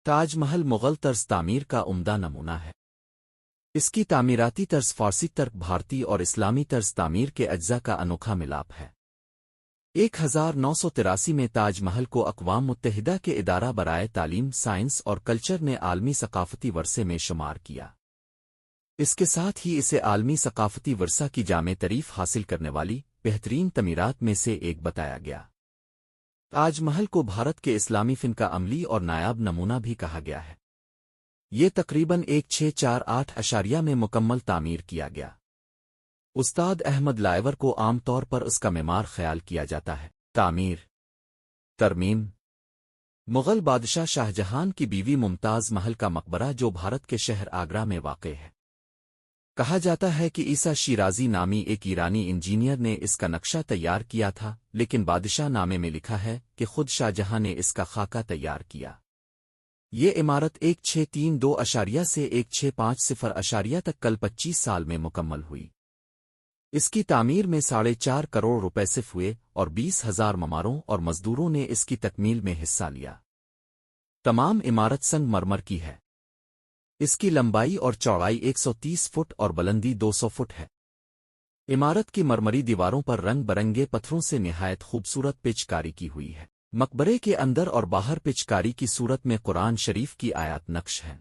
تاج محل مغل طرز تعمیر کا عمدہ نمونہ ہے۔ اس کی تعمیراتی طرز فارسی ترک بھارتی اور اسلامی طرز تعمیر کے اجزاء کا انوکھا ملاپ ہے۔ 1983 میں تاج محل کو اقوام متحدہ کے ادارہ برائے تعلیم، سائنس اور کلچر نے عالمی ثقافتی ورثے میں شمار کیا۔ اس کے ساتھ ہی اسے عالمی ثقافتی ورثہ کی جامع تعریف حاصل کرنے والی بہترین تعمیرات میں سے ایک بتایا گیا۔ تاج محل کو بھارت کے اسلامی فن کا عملی اور نایاب نمونہ بھی کہا گیا ہے۔ یہ تقریباً 1648 میں مکمل تعمیر کیا گیا۔ استاد احمد لائیور کو عام طور پر اس کا معمار خیال کیا جاتا ہے۔ تعمیر ترمیم مغل بادشاہ شاہ جہان کی بیوی ممتاز محل کا مقبرہ جو بھارت کے شہر آگرہ میں واقع ہے۔ کہا جاتا ہے کہ عیسیٰ شیرازی نامی ایک ایرانی انجینئر نے اس کا نقشہ تیار کیا تھا، لیکن بادشاہ نامے میں لکھا ہے کہ خود شاہ جہاں نے اس کا خاکہ تیار کیا۔ یہ عمارت 1632 سے 1650 تک کل 25 سال میں مکمل ہوئی۔ اس کی تعمیر میں 4.5 کروڑ روپے صرف ہوئے اور 20,000 معماروں اور مزدوروں نے اس کی تکمیل میں حصہ لیا۔ تمام عمارت سنگ مرمر کی ہے۔ اس کی لمبائی اور چوڑائی 130 فٹ اور بلندی 200 فٹ ہے۔ عمارت کی مرمری دیواروں پر رنگ برنگے پتھروں سے نہایت خوبصورت پچ کاری کی ہوئی ہے۔ مقبرے کے اندر اور باہر پچ کاری کی صورت میں قرآن شریف کی آیات نقش ہیں۔